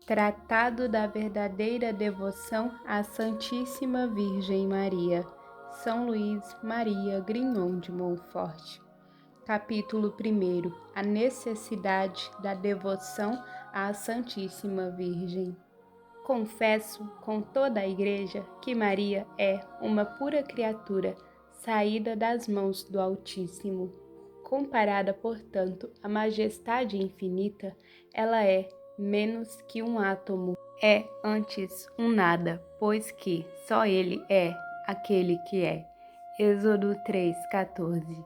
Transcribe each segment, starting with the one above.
Tratado da verdadeira devoção à Santíssima Virgem Maria. São Luís Maria Grignon de Montfort. Capítulo 1. A necessidade da devoção à Santíssima Virgem. Confesso com toda a Igreja que Maria é uma pura criatura, saída das mãos do Altíssimo. Comparada, portanto, à majestade infinita, ela é menos que um átomo, é antes um nada, pois que só Ele é aquele que é. Êxodo 3,14.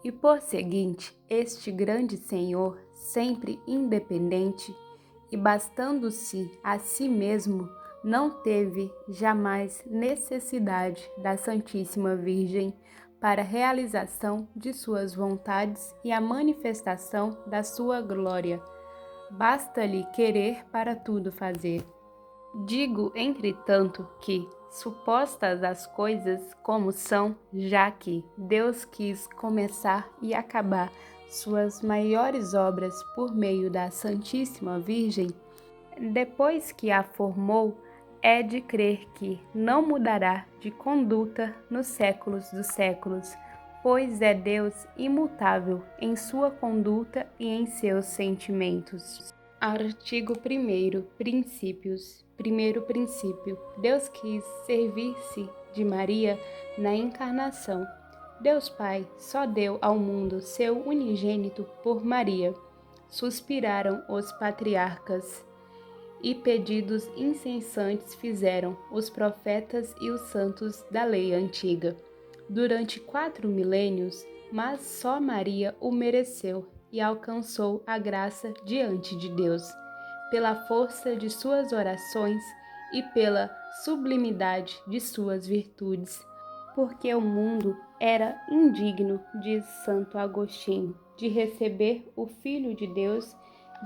E por seguinte, este grande Senhor, sempre independente e bastando-se a si mesmo, não teve jamais necessidade da Santíssima Virgem para a realização de suas vontades e a manifestação da sua glória. Basta-lhe querer para tudo fazer. Digo, entretanto, que, supostas as coisas como são, já que Deus quis começar e acabar suas maiores obras por meio da Santíssima Virgem, depois que a formou, é de crer que não mudará de conduta nos séculos dos séculos, pois é Deus imutável em sua conduta e em seus sentimentos. Artigo 1º. Princípios. Primeiro princípio. Deus quis servir-se de Maria na encarnação. Deus Pai só deu ao mundo seu unigênito por Maria. Suspiraram os patriarcas e pedidos incessantes fizeram os profetas e os santos da lei antiga. Durante 4 milênios, mas só Maria o mereceu e alcançou a graça diante de Deus, pela força de suas orações e pela sublimidade de suas virtudes, porque o mundo era indigno, diz Santo Agostinho, de receber o Filho de Deus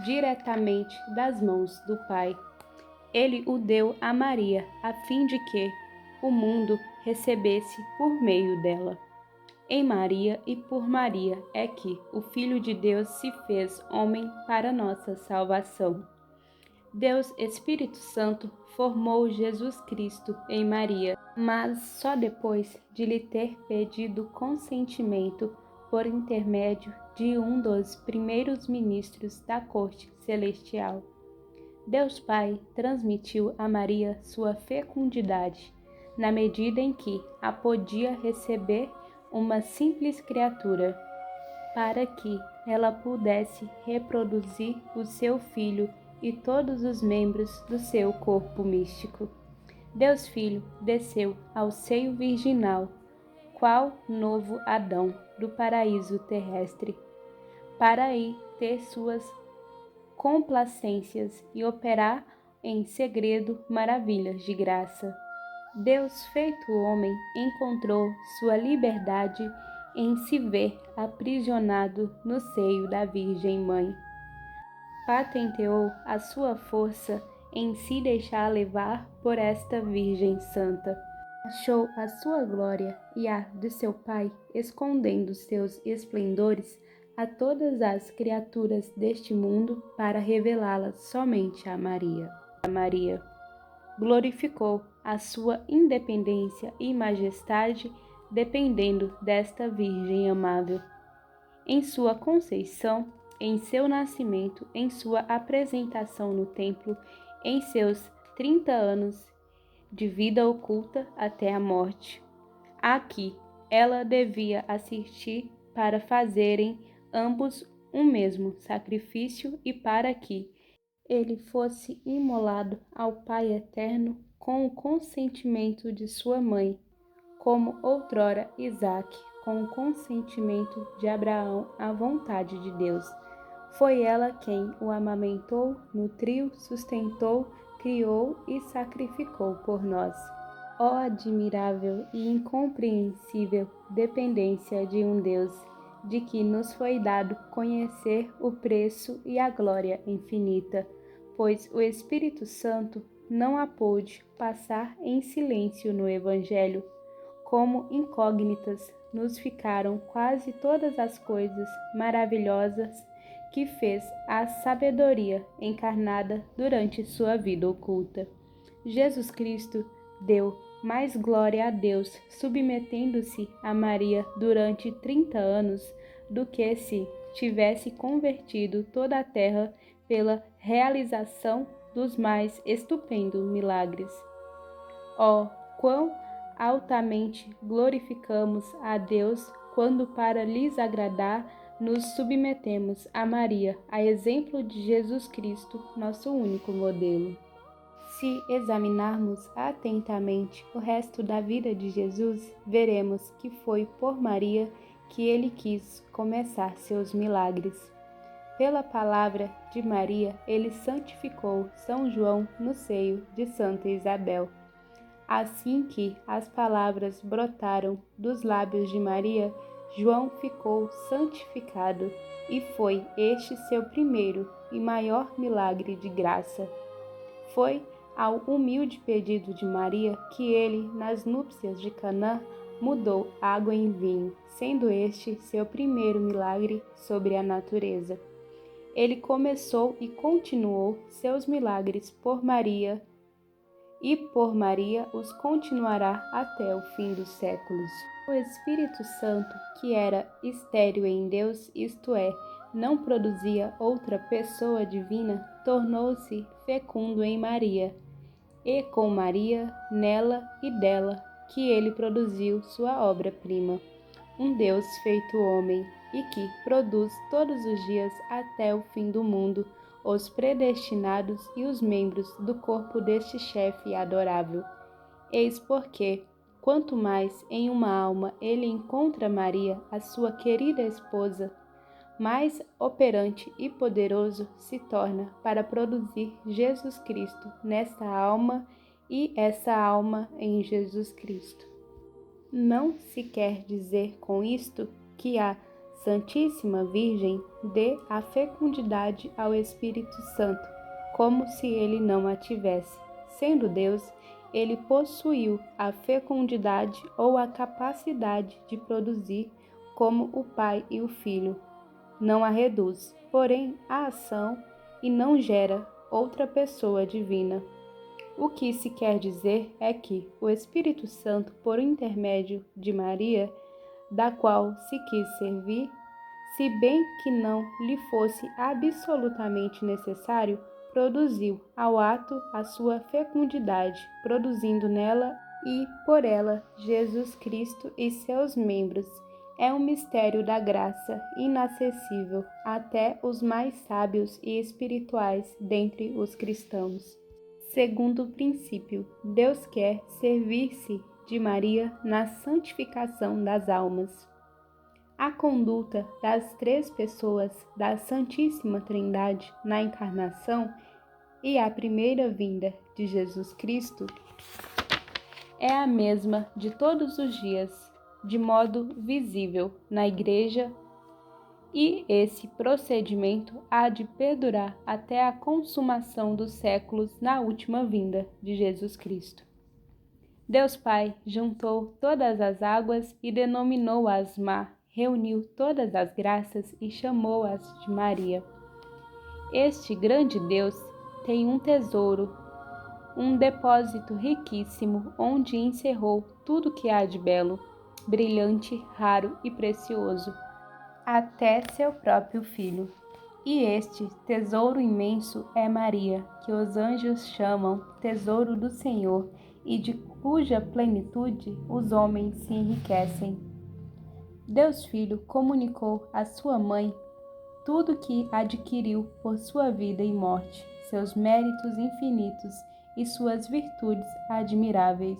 diretamente das mãos do Pai. Ele o deu a Maria, a fim de que o mundo recebesse por meio dela. Em Maria e por Maria é que o Filho de Deus se fez homem para nossa salvação. Deus Espírito Santo formou Jesus Cristo em Maria, mas só depois de lhe ter pedido consentimento por intermédio de um dos primeiros ministros da corte celestial. Deus Pai transmitiu a Maria sua fecundidade, na medida em que a podia receber uma simples criatura, para que ela pudesse reproduzir o seu filho e todos os membros do seu corpo místico. Deus Filho desceu ao seio virginal, qual novo Adão do paraíso terrestre, para aí ter suas complacências e operar em segredo maravilhas de graça. Deus feito homem encontrou sua liberdade em se ver aprisionado no seio da Virgem Mãe. Patenteou a sua força em se deixar levar por esta Virgem Santa. Achou a sua glória e a de seu Pai, escondendo seus esplendores a todas as criaturas deste mundo para revelá-las somente a Maria. Glorificou a sua independência e majestade dependendo desta Virgem amável. Em sua conceição, em seu nascimento, em sua apresentação no templo, em seus 30 anos de vida oculta até a morte. Aqui ela devia assistir para fazerem ambos um mesmo sacrifício e para que ele fosse imolado ao Pai Eterno com o consentimento de sua mãe, como outrora Isaque, com o consentimento de Abraão à vontade de Deus. Foi ela quem o amamentou, nutriu, sustentou, criou e sacrificou por nós. Ó admirável e incompreensível dependência de um Deus, de que nos foi dado conhecer o preço e a glória infinita, pois o Espírito Santo não a pôde passar em silêncio no Evangelho. Como incógnitas nos ficaram quase todas as coisas maravilhosas que fez a sabedoria encarnada durante sua vida oculta. Jesus Cristo deu mais glória a Deus submetendo-se a Maria durante 30 anos do que se tivesse convertido toda a terra pela realização dos mais estupendos milagres. Oh, quão altamente glorificamos a Deus quando, para lhes agradar, nos submetemos a Maria, a exemplo de Jesus Cristo, nosso único modelo. Se examinarmos atentamente o resto da vida de Jesus, veremos que foi por Maria que ele quis começar seus milagres. Pela palavra de Maria, ele santificou São João no seio de Santa Isabel. Assim que as palavras brotaram dos lábios de Maria, João ficou santificado, e foi este seu primeiro e maior milagre de graça. Foi ao humilde pedido de Maria que ele, nas núpcias de Canaã, mudou água em vinho, sendo este seu primeiro milagre sobre a natureza. Ele começou e continuou seus milagres por Maria, e por Maria os continuará até o fim dos séculos. O Espírito Santo, que era estéril em Deus, isto é, não produzia outra pessoa divina, tornou-se fecundo em Maria, e com Maria, nela e dela, que ele produziu sua obra-prima, um Deus feito homem, e que produz todos os dias até o fim do mundo os predestinados e os membros do corpo deste chefe adorável. Eis porque, quanto mais em uma alma ele encontra Maria, a sua querida esposa, mais operante e poderoso se torna para produzir Jesus Cristo nesta alma e essa alma em Jesus Cristo. Não se quer dizer com isto que a Santíssima Virgem dê a fecundidade ao Espírito Santo, como se ele não a tivesse. Sendo Deus, ele possuiu a fecundidade ou a capacidade de produzir como o Pai e o Filho. Não a reduz, porém, à ação e não gera outra pessoa divina. O que se quer dizer é que o Espírito Santo, por intermédio de Maria, da qual se quis servir, se bem que não lhe fosse absolutamente necessário, produziu ao ato a sua fecundidade, produzindo nela e por ela Jesus Cristo e seus membros. É um mistério da graça inacessível até os mais sábios e espirituais dentre os cristãos. Segundo princípio, Deus quer servir-se de Maria na santificação das almas. A conduta das três pessoas da Santíssima Trindade na encarnação e a primeira vinda de Jesus Cristo é a mesma de todos os dias, de modo visível na Igreja, e esse procedimento há de perdurar até a consumação dos séculos na última vinda de Jesus Cristo. Deus Pai juntou todas as águas e denominou-as mar, reuniu todas as graças e chamou-as de Maria. Este grande Deus tem um tesouro, um depósito riquíssimo, onde encerrou tudo que há de belo, brilhante, raro e precioso, até seu próprio Filho. E este tesouro imenso é Maria, que os anjos chamam tesouro do Senhor e de cuja plenitude os homens se enriquecem. Deus Filho comunicou à sua mãe tudo que adquiriu por sua vida e morte, seus méritos infinitos e suas virtudes admiráveis.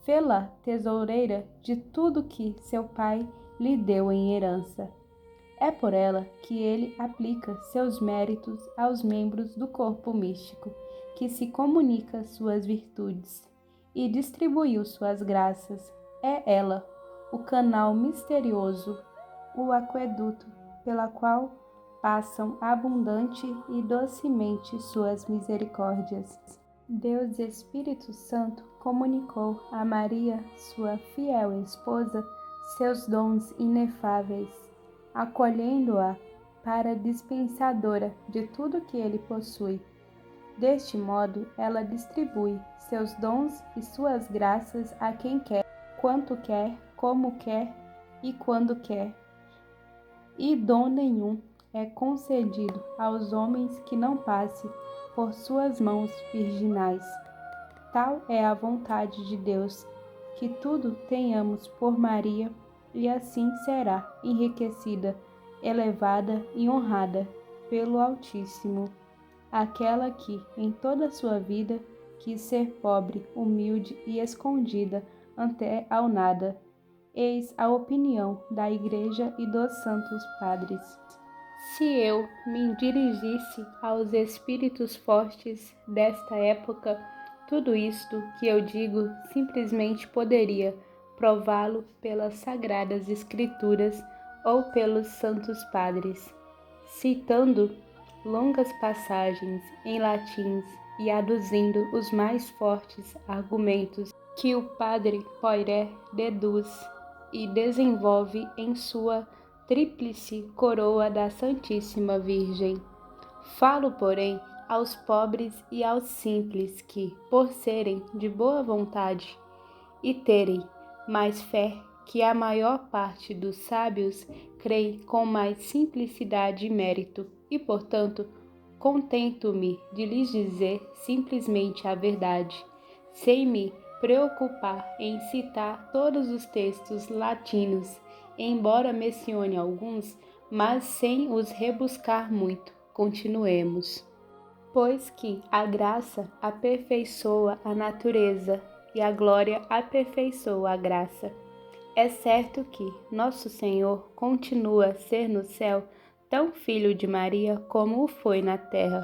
Fê-la tesoureira de tudo que seu pai lhe deu em herança. É por ela que ele aplica seus méritos aos membros do corpo místico, que se comunica suas virtudes, e distribuiu suas graças. É ela, o canal misterioso, o aqueduto pela qual passam abundante e docemente suas misericórdias. Deus Espírito Santo comunicou a Maria, sua fiel esposa, seus dons inefáveis, acolhendo-a para dispensadora de tudo que ele possui. Deste modo, ela distribui seus dons e suas graças a quem quer, quanto quer, como quer e quando quer. E dom nenhum é concedido aos homens que não passe por suas mãos virginais. Tal é a vontade de Deus, que tudo tenhamos por Maria, e assim será enriquecida, elevada e honrada pelo Altíssimo, aquela que, em toda a sua vida, quis ser pobre, humilde e escondida até ao nada. Eis a opinião da Igreja e dos Santos Padres. Se eu me dirigisse aos espíritos fortes desta época, tudo isto que eu digo simplesmente poderia prová-lo pelas Sagradas Escrituras ou pelos Santos Padres, citando longas passagens em latim e aduzindo os mais fortes argumentos que o Padre Poiré deduz e desenvolve em sua tríplice coroa da Santíssima Virgem. Falo, porém, aos pobres e aos simples que, por serem de boa vontade e terem mais fé que a maior parte dos sábios, creem com mais simplicidade e mérito, e, portanto, contento-me de lhes dizer simplesmente a verdade, sem me preocupar em citar todos os textos latinos, embora mencione alguns, mas sem os rebuscar muito. Continuemos. Pois que a graça aperfeiçoa a natureza e a glória aperfeiçoa a graça. É certo que nosso Senhor continua a ser no céu tão filho de Maria como o foi na terra.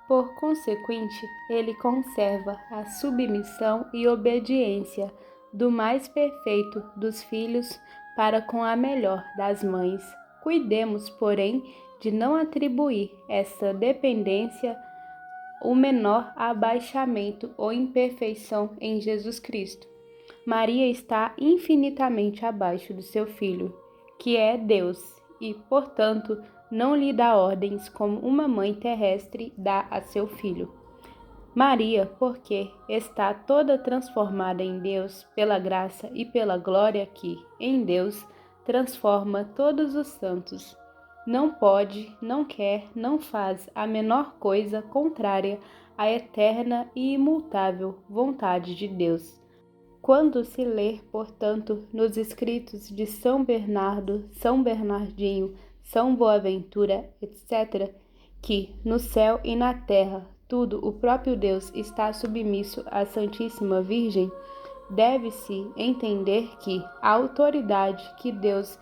Por consequente, ele conserva a submissão e obediência do mais perfeito dos filhos para com a melhor das mães. Cuidemos, porém, de não atribuir essa dependência o menor abaixamento ou imperfeição em Jesus Cristo. Maria está infinitamente abaixo do seu Filho, que é Deus, e, portanto, não lhe dá ordens como uma mãe terrestre dá a seu filho. Maria, porque está toda transformada em Deus pela graça e pela glória que, em Deus, transforma todos os santos, não pode, não quer, não faz a menor coisa contrária à eterna e imutável vontade de Deus. Quando se lê, portanto, nos escritos de São Bernardo, São Bernardinho, São Boaventura, etc., que no céu e na terra tudo o próprio Deus está submisso à Santíssima Virgem, deve-se entender que a autoridade que Deus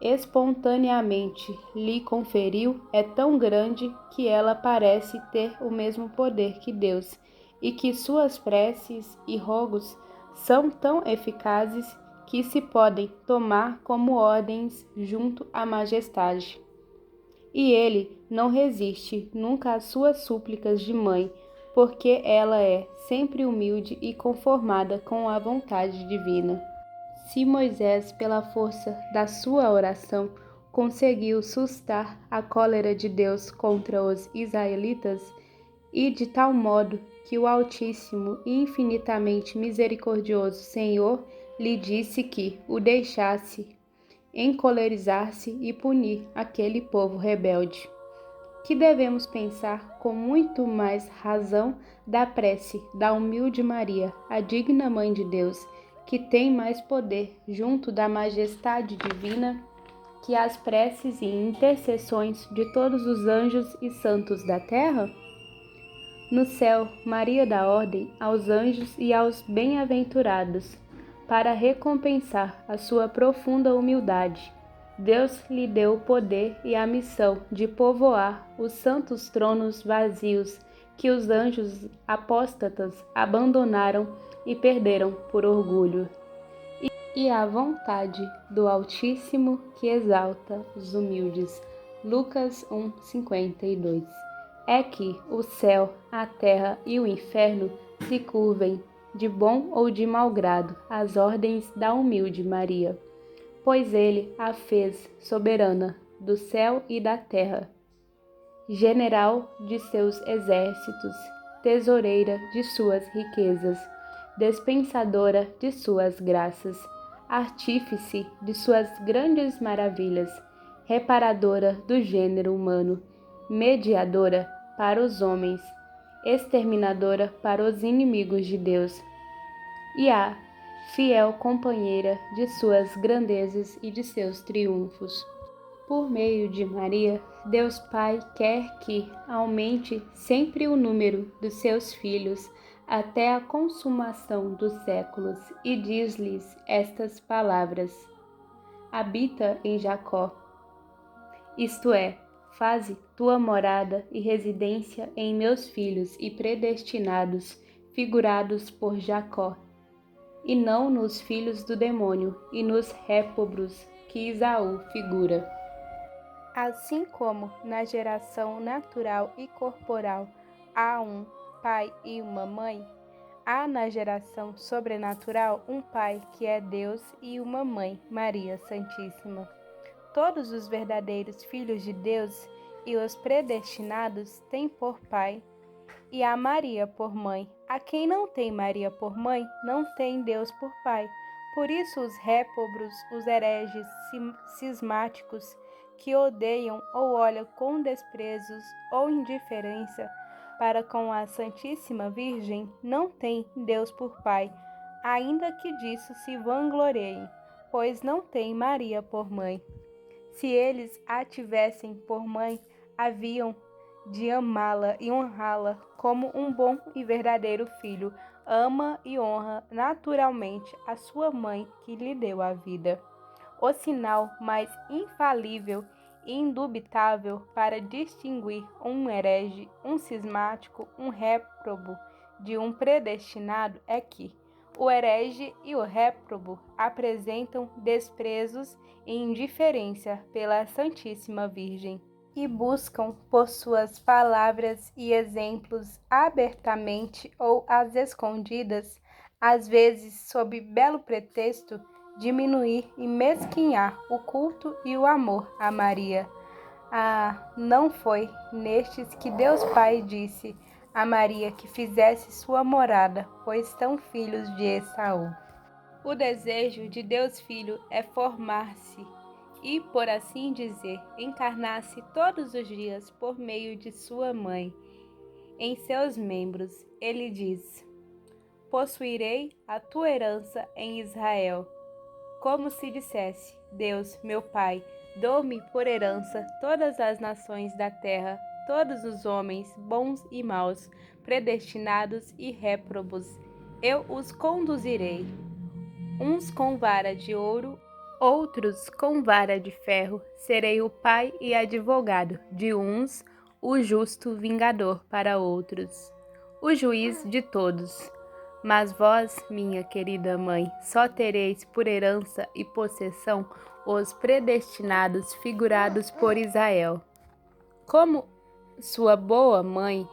espontaneamente lhe conferiu é tão grande que ela parece ter o mesmo poder que Deus, e que suas preces e rogos são tão eficazes que se podem tomar como ordens junto à majestade. E ele não resiste nunca às suas súplicas de mãe, porque ela é sempre humilde e conformada com a vontade divina. Se Moisés, pela força da sua oração, conseguiu sustar a cólera de Deus contra os israelitas, e de tal modo que o Altíssimo e infinitamente misericordioso Senhor lhe disse que o deixasse encolerizar-se e punir aquele povo rebelde, que devemos pensar com muito mais razão da prece da humilde Maria, a digna Mãe de Deus, que tem mais poder junto da majestade divina que as preces e intercessões de todos os anjos e santos da terra? No céu, Maria dá ordem aos anjos e aos bem-aventurados, para recompensar a sua profunda humildade. Deus lhe deu o poder e a missão de povoar os santos tronos vazios que os anjos apóstatas abandonaram e perderam por orgulho. E a vontade do Altíssimo que exalta os humildes. Lucas 1:52. É que o céu, a terra e o inferno se curvem, de bom ou de mau grado, às ordens da humilde Maria, pois ele a fez soberana do céu e da terra, general de seus exércitos, tesoureira de suas riquezas, dispensadora de suas graças, artífice de suas grandes maravilhas, reparadora do gênero humano, mediadora para os homens, exterminadora para os inimigos de Deus, e a fiel companheira de suas grandezas e de seus triunfos. Por meio de Maria, Deus Pai quer que aumente sempre o número dos seus filhos até a consumação dos séculos, e diz-lhes estas palavras: habita em Jacó, isto é, faze tua morada e residência em meus filhos e predestinados, figurados por Jacó, e não nos filhos do demônio e nos réprobos que Esaú figura. Assim como na geração natural e corporal há um pai e uma mãe, há na geração sobrenatural um pai que é Deus e uma mãe, Maria Santíssima. Todos os verdadeiros filhos de Deus e os predestinados têm por pai e a Maria por mãe. A quem não tem Maria por mãe, não tem Deus por pai. Por isso os réprobos, os hereges cismáticos, que odeiam ou olham com desprezos ou indiferença para com a Santíssima Virgem, não têm Deus por pai, ainda que disso se vangloriem, pois não têm Maria por mãe. Se eles a tivessem por mãe, haviam de amá-la e honrá-la como um bom e verdadeiro filho ama e honra naturalmente a sua mãe que lhe deu a vida. O sinal mais infalível e indubitável para distinguir um herege, um cismático, um réprobo de um predestinado é que o herege e o réprobo apresentam desprezos e indiferença pela Santíssima Virgem e buscam por suas palavras e exemplos abertamente ou às escondidas, às vezes sob belo pretexto, diminuir e mesquinhar o culto e o amor a Maria. Ah, não foi nestes que Deus Pai disse a Maria que fizesse sua morada, pois são filhos de Esaú. O desejo de Deus Filho é formar-se e, por assim dizer, encarnar-se todos os dias por meio de sua mãe. Em seus membros, ele diz: possuirei a tua herança em Israel. Como se dissesse: Deus, meu Pai, dou-me por herança todas as nações da terra, todos os homens, bons e maus, predestinados e réprobos. Eu os conduzirei, uns com vara de ouro, outros com vara de ferro. Serei o pai e advogado de uns, o justo vingador para outros, o juiz de todos. Mas vós, minha querida mãe, só tereis por herança e possessão os predestinados figurados por Israel. Como sua boa mãe,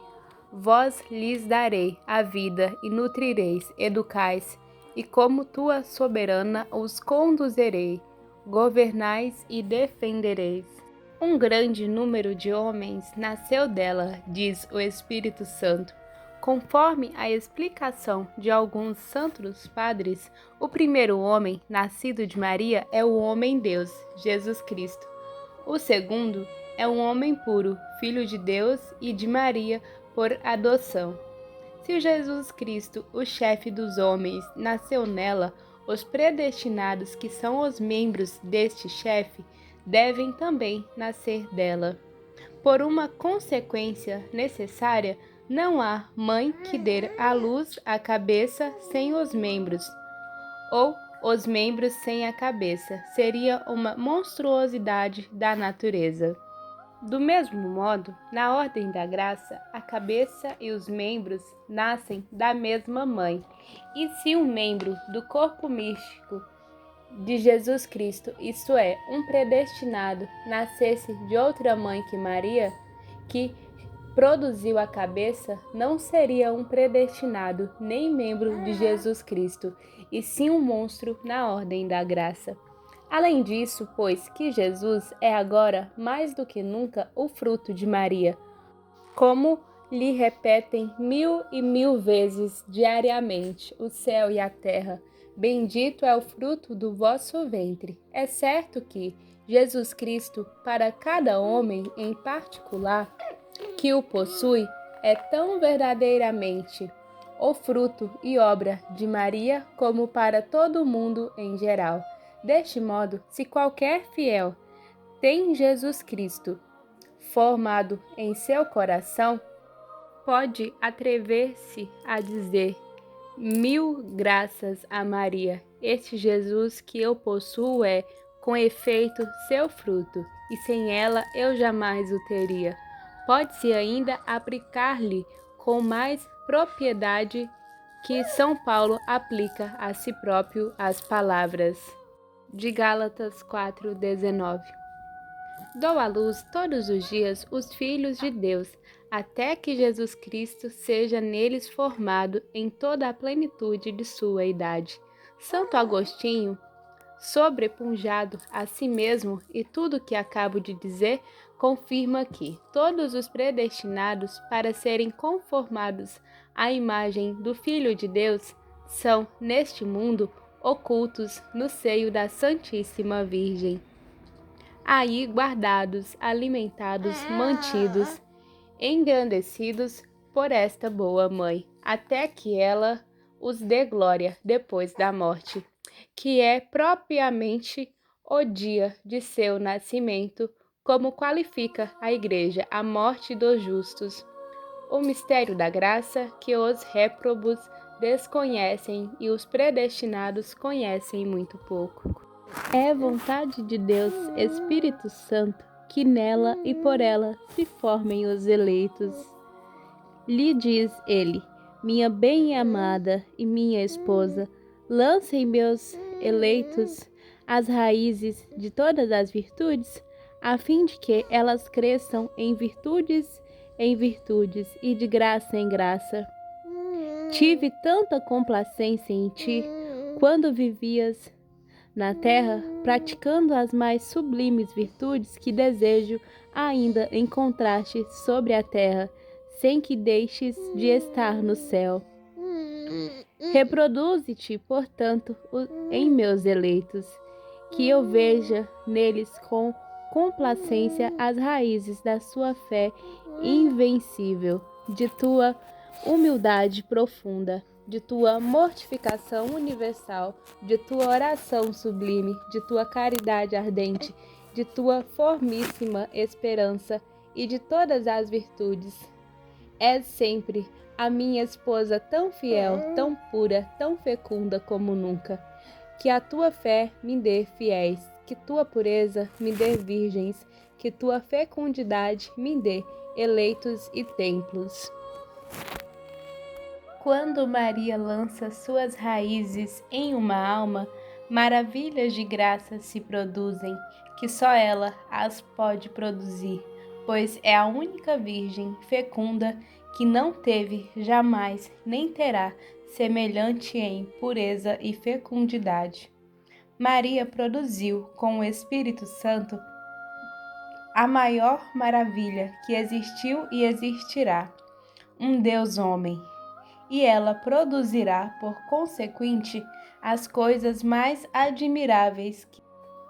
vós lhes darei a vida e nutrireis, educais, e como tua soberana os conduzirei, governais e defendereis. Um grande número de homens nasceu dela, diz o Espírito Santo. Conforme a explicação de alguns santos padres, o primeiro homem nascido de Maria é o homem-Deus, Jesus Cristo. O segundo é um homem puro, filho de Deus e de Maria por adoção. Se Jesus Cristo, o chefe dos homens, nasceu nela, os predestinados, que são os membros deste chefe, devem também nascer dela. Por uma consequência necessária, não há mãe que dê à luz a cabeça sem os membros, ou os membros sem a cabeça. Seria uma monstruosidade da natureza. Do mesmo modo, na ordem da graça, a cabeça e os membros nascem da mesma mãe. E se um membro do corpo místico de Jesus Cristo, isto é, um predestinado, nascesse de outra mãe que Maria, que produziu a cabeça, não seria um predestinado nem membro de Jesus Cristo, e sim um monstro na ordem da graça. Além disso, pois que Jesus é agora mais do que nunca o fruto de Maria, como lhe repetem 1000 vezes diariamente o céu e a terra. Bendito é o fruto do vosso ventre. É certo que Jesus Cristo, para cada homem em particular que o possui, é tão verdadeiramente o fruto e obra de Maria como para todo o mundo em geral. Deste modo, se qualquer fiel tem Jesus Cristo formado em seu coração, pode atrever-se a dizer: 1000 graças a Maria. Este Jesus que eu possuo é, com efeito, seu fruto, e sem ela eu jamais o teria. Pode-se ainda aplicar-lhe com mais propriedade que São Paulo aplica a si próprio as palavras de Gálatas 4:19. Dou à luz todos os dias os filhos de Deus, até que Jesus Cristo seja neles formado em toda a plenitude de sua idade. Santo Agostinho, sobrepunjado a si mesmo e tudo o que acabo de dizer, confirma que todos os predestinados para serem conformados à imagem do Filho de Deus são, neste mundo, ocultos no seio da Santíssima Virgem. Aí guardados, alimentados, mantidos, engrandecidos por esta boa mãe, até que ela os dê glória depois da morte, que é propriamente o dia de seu nascimento, como qualifica a Igreja a morte dos justos, o mistério da graça que os réprobos desconhecem e os predestinados conhecem muito pouco. É vontade de Deus, Espírito Santo, que nela e por ela se formem os eleitos. Lhe diz ele: minha bem-amada e minha esposa, lancem meus eleitos as raízes de todas as virtudes, a fim de que elas cresçam em virtudes e de graça em graça. Tive tanta complacência em ti quando vivias na terra, praticando as mais sublimes virtudes que desejo ainda encontrar-te sobre a terra, sem que deixes de estar no céu. Reproduze-te, portanto, em meus eleitos, que eu veja neles com complacência as raízes da sua fé invencível, de tua humildade profunda, de tua mortificação universal, de tua oração sublime, de tua caridade ardente, de tua formíssima esperança e de todas as virtudes. És sempre a minha esposa tão fiel, tão pura, tão fecunda como nunca. Que a tua fé me dê fiéis, que tua pureza me dê virgens, que tua fecundidade me dê eleitos e templos. Quando Maria lança suas raízes em uma alma, maravilhas de graça se produzem, que só ela as pode produzir, pois é a única Virgem fecunda que não teve jamais nem terá semelhante em pureza e fecundidade. Maria produziu com o Espírito Santo a maior maravilha que existiu e existirá, um Deus homem. E ela produzirá, por consequente, as coisas mais admiráveis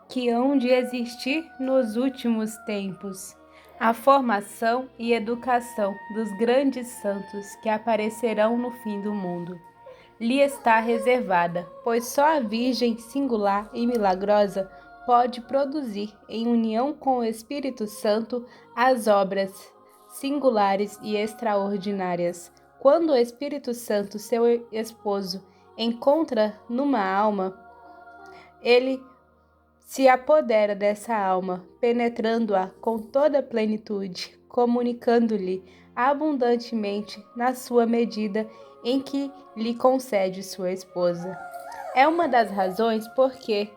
que hão de existir nos últimos tempos, a formação e educação dos grandes santos que aparecerão no fim do mundo. Lhe está reservada, pois só a Virgem singular e milagrosa pode produzir, em união com o Espírito Santo, as obras singulares e extraordinárias. Quando o Espírito Santo, seu esposo, encontra numa alma, ele se apodera dessa alma, penetrando-a com toda a plenitude, comunicando-lhe abundantemente na sua medida em que lhe concede sua esposa. É uma das razões porque,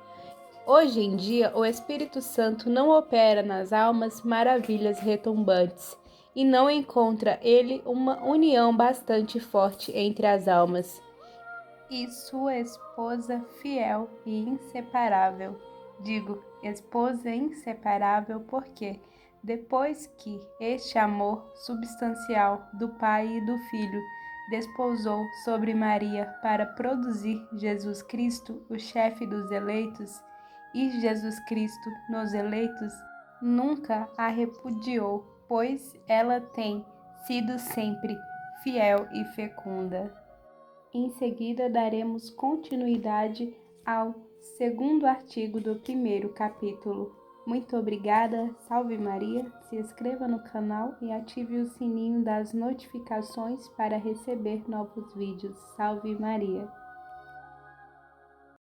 hoje em dia, o Espírito Santo não opera nas almas maravilhas retumbantes, e não encontra ele uma união bastante forte entre as almas e sua esposa fiel e inseparável. Digo esposa inseparável porque, depois que este amor substancial do Pai e do Filho despousou sobre Maria para produzir Jesus Cristo, o chefe dos eleitos, e Jesus Cristo nos eleitos, nunca a repudiou, pois ela tem sido sempre fiel e fecunda. Em seguida, daremos continuidade ao segundo artigo do primeiro capítulo. Muito obrigada, salve Maria, se inscreva no canal e ative o sininho das notificações para receber novos vídeos. Salve Maria!